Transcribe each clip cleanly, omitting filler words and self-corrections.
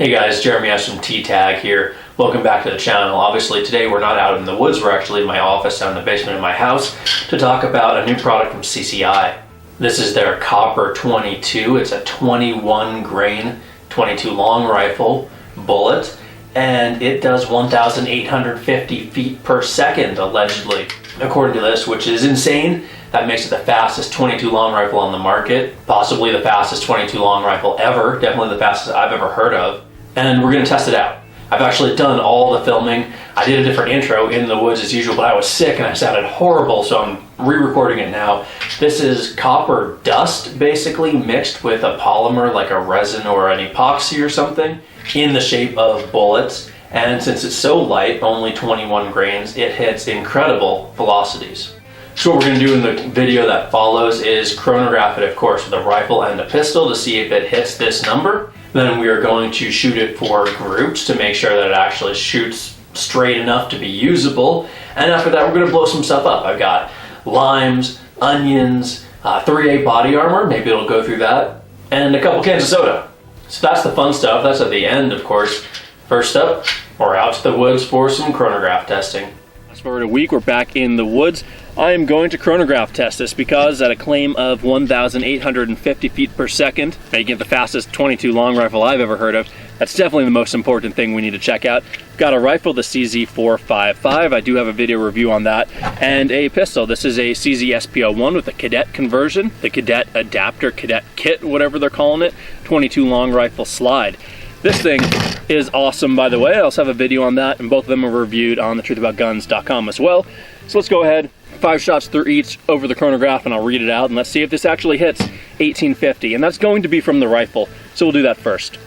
Hey guys, Jeremy S from T-Tag here. Welcome back to the channel. Obviously today we're not out in the woods, we're actually in my office down in the basement of my house to talk about a new product from CCI. This is their Copper 22. It's a 21 grain, 22 long rifle bullet, and it does 1,850 feet per second, allegedly. According to this, which is insane. That makes it the fastest 22 long rifle on the market, possibly the fastest 22 long rifle ever, definitely the fastest I've ever heard of. And we're gonna test it out. I've actually done all the filming. I did a different intro in the woods as usual, but I was sick and I sounded horrible, so I'm re-recording it now. This is copper dust, basically, mixed with a polymer like a resin or an epoxy or something, in the shape of bullets. And since it's so light, only 21 grains, it hits incredible velocities. So what we're going to do in the video that follows is chronograph it, of course, with a rifle and a pistol to see if it hits this number. Then we are going to shoot it for groups to make sure that it actually shoots straight enough to be usable. And after that, we're going to blow some stuff up. I've got limes, onions, 3A body armor, maybe it'll go through that, and a couple cans of soda. So that's the fun stuff. That's at the end, of course. First up, we're out to the woods for some chronograph testing. Fast forward a week, we're back in the woods. I am going to chronograph test this because at a claim of 1,850 feet per second, making it the fastest 22 long rifle I've ever heard of, that's definitely the most important thing we need to check out. Got a rifle, the CZ455. I do have a video review on that, and a pistol. This is a CZ-SP01 with a cadet conversion, the cadet adapter, cadet kit, whatever they're calling it, 22 long rifle slide. This thing is awesome, by the way. I also have a video on that, and both of them are reviewed on thetruthaboutguns.com as well. So let's go ahead, 5 shots through each over the chronograph, and I'll read it out, and let's see if this actually hits 1850. And that's going to be from the rifle, so we'll do that first.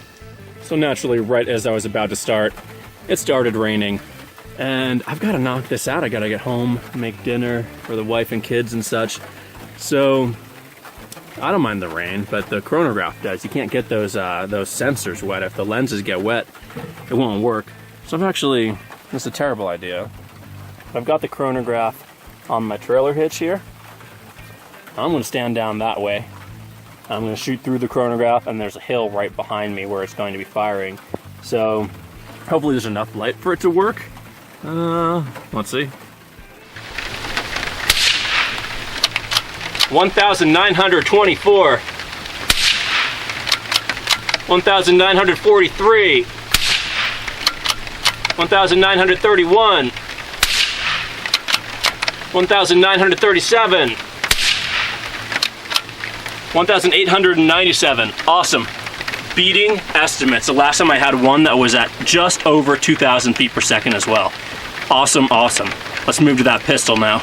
So naturally, right as I was about to start, it started raining. And I've got to knock this out. I got to get home, make dinner for the wife and kids and such. So I don't mind the rain, but the chronograph does. You can't get those sensors wet. If the lenses get wet, it won't work. So this is a terrible idea. I've got the chronograph on my trailer hitch here. I'm going to stand down that way. I'm going to shoot through the chronograph, and there's a hill right behind me where it's going to be firing. So hopefully there's enough light for it to work. Let's see. 1,924, 1,943, 1,931, 1,937, 1,897. Awesome. Beating estimates. The last time I had one that was at just over 2,000 feet per second as well. Awesome, awesome. Let's move to that pistol now.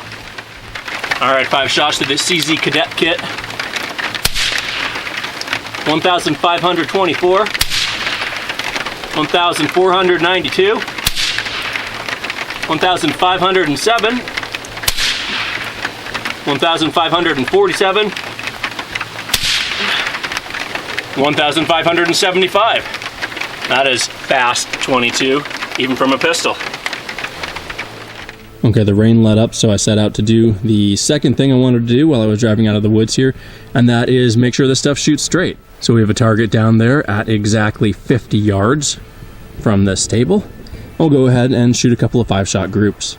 All right, 5 shots to the CZ Cadet Kit. 1,524, 1,492, 1,507, 1,547, 1,575. That is fast 22, even from a pistol. Okay, the rain let up, so I set out to do the second thing I wanted to do while I was driving out of the woods here, and that is make sure this stuff shoots straight. So we have a target down there at exactly 50 yards from this table. I'll go ahead and shoot a couple of 5-shot groups.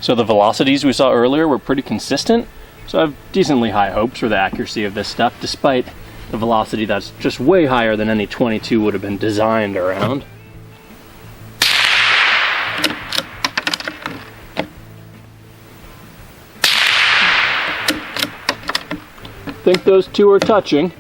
So the velocities we saw earlier were pretty consistent, so I have decently high hopes for the accuracy of this stuff, despite the velocity that's just way higher than any 22 would have been designed around. I think those two are touching.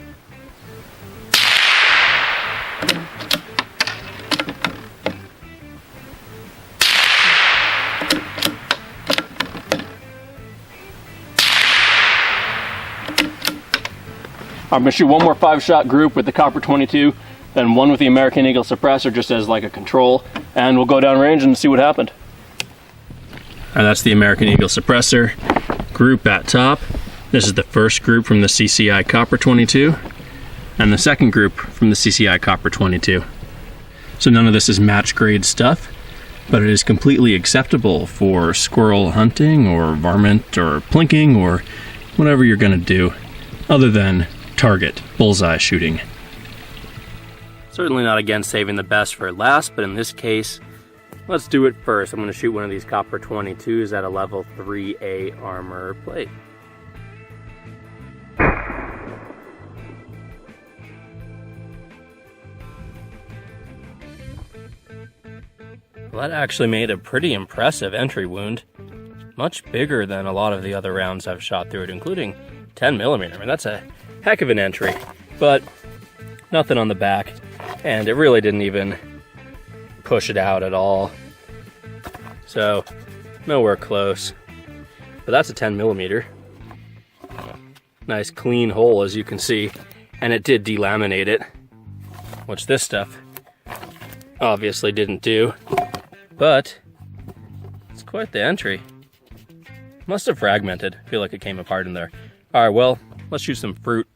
I'm going to shoot one more 5-shot group with the Copper 22, then one with the American Eagle suppressor just as like a control, and we'll go down range and see what happened. And that's the American Eagle suppressor group at top. This is the first group from the CCI Copper 22, and the second group from the CCI Copper 22. So none of this is match grade stuff, but it is completely acceptable for squirrel hunting or varmint or plinking or whatever you're going to do, other than target bullseye shooting. Certainly not against saving the best for last, but in this case, let's do it first. I'm going to shoot one of these copper 22s at a level 3A armor plate. Well, that actually made a pretty impressive entry wound. Much bigger than a lot of the other rounds I've shot through it, including 10mm. I mean, that's a heck of an entry, but nothing on the back, and it really didn't even push it out at all. So, nowhere close. But that's a 10mm. Nice clean hole, as you can see, and it did delaminate it, which this stuff obviously didn't do. But it's quite the entry. Must have fragmented. I feel like it came apart in there. All right, well, let's shoot some fruit.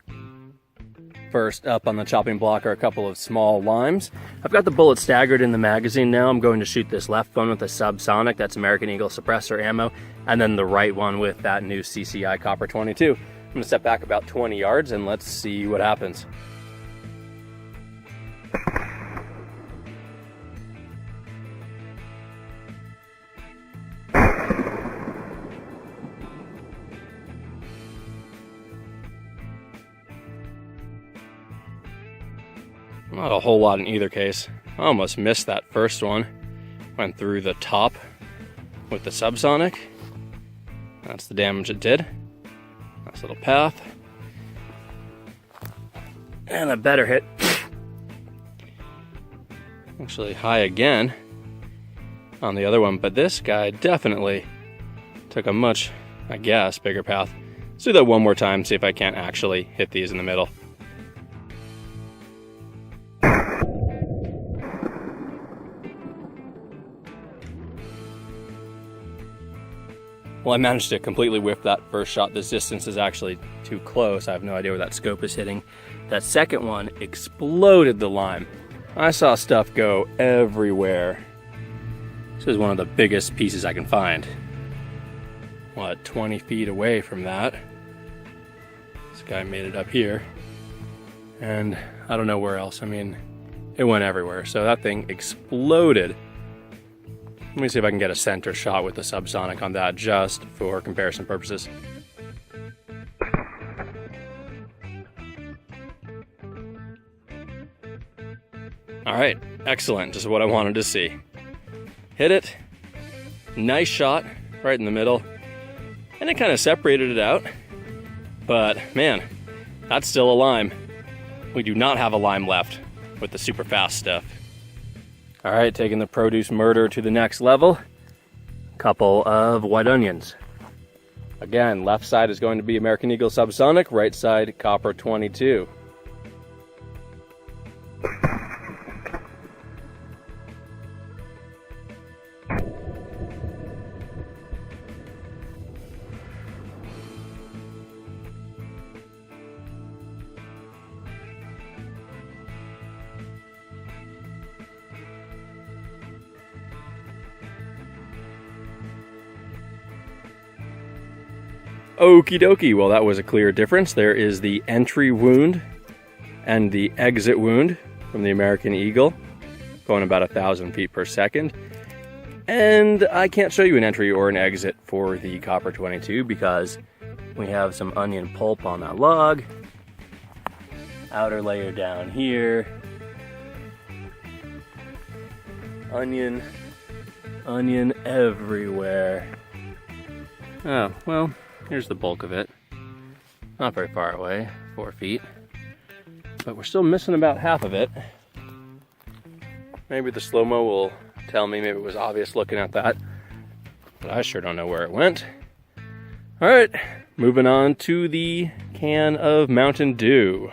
First up on the chopping block are a couple of small limes. I've got the bullet staggered in the magazine now. I'm going to shoot this left one with a subsonic, that's American Eagle suppressor ammo, and then the right one with that new CCI copper 22. I'm gonna step back about 20 yards and let's see what happens. Not a whole lot in either case. I almost missed that first one. Went through the top with the subsonic. That's the damage it did. Nice little path. And a better hit. Actually high again on the other one, but this guy definitely took a much, I guess, bigger path. Let's do that one more time, see if I can't actually hit these in the middle. Well, I managed to completely whiff that first shot. This distance is actually too close. I have no idea where that scope is hitting. That second one exploded the lime. I saw stuff go everywhere. This is one of the biggest pieces I can find. What, 20 feet away from that? This guy made it up here. And I don't know where else. I mean, it went everywhere. So that thing exploded. Let me see if I can get a center shot with the subsonic on that just for comparison purposes. All right, excellent, just what I wanted to see. Hit it, nice shot right in the middle, and it kind of separated it out, but man, that's still a lime. We do not have a lime left with the super fast stuff. All right, taking the produce murder to the next level. Couple of white onions. Again, left side is going to be American Eagle subsonic, right side copper 22. Okie dokie, well that was a clear difference. There is the entry wound and the exit wound from the American Eagle, going about 1,000 feet per second. And I can't show you an entry or an exit for the copper 22 because we have some onion pulp on that log. Outer layer down here. Onion everywhere. Oh, well, here's the bulk of it. Not very far away, 4 feet. But we're still missing about half of it. Maybe the slow-mo will tell me, maybe it was obvious looking at that. But I sure don't know where it went. All right, moving on to the can of Mountain Dew.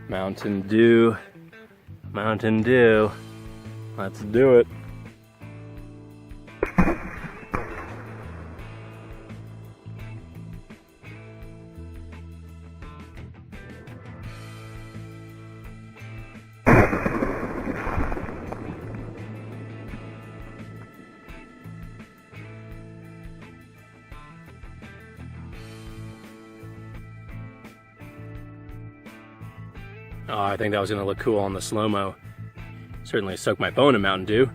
Mountain Dew, Mountain Dew. Let's do it. Oh, I think that was going to look cool on the slow-mo. Certainly soak my phone in Mountain Dew.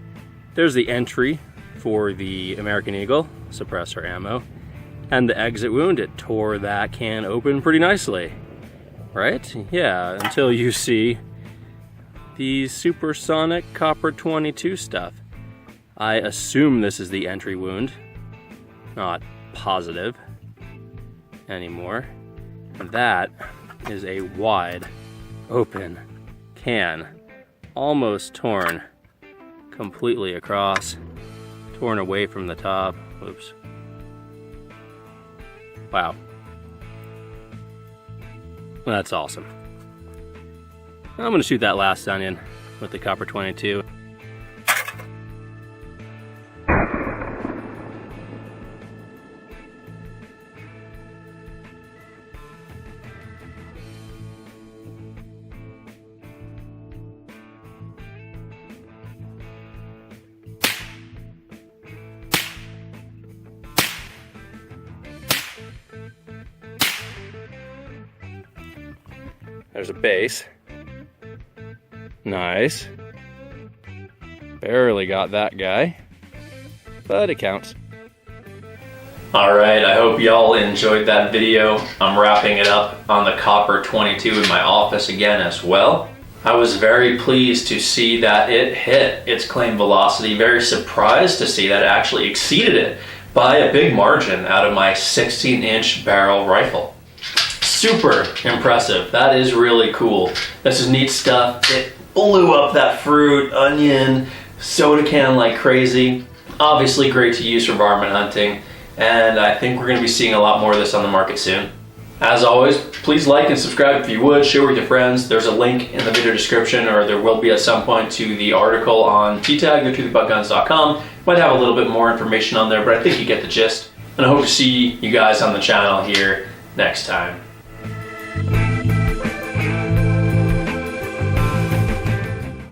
There's the entry for the American Eagle suppressor ammo. And the exit wound, it tore that can open pretty nicely. Right? Yeah, until you see the supersonic copper 22 stuff. I assume this is the entry wound. Not positive anymore. And that is a wide open can, almost torn completely across, torn away from the top. Oops. Wow. That's awesome. I'm going to shoot that last onion with the copper 22. There's a base. Nice. Barely got that guy, but it counts. Alright, I hope y'all enjoyed that video. I'm wrapping it up on the copper 22 in my office again as well. I was very pleased to see that it hit its claim velocity. Very surprised to see that it actually exceeded it by a big margin out of my 16-inch barrel rifle. Super impressive. That is really cool. This is neat stuff. It blew up that fruit, onion, soda can like crazy. Obviously great to use for varmint hunting, and I think we're going to be seeing a lot more of this on the market soon. As always, please like and subscribe if you would, share with your friends. There's a link in the video description, or there will be at some point, to the article on TTAG, go2thebuckguns.com. Might have a little bit more information on there, but I think you get the gist. And I hope to see you guys on the channel here next time.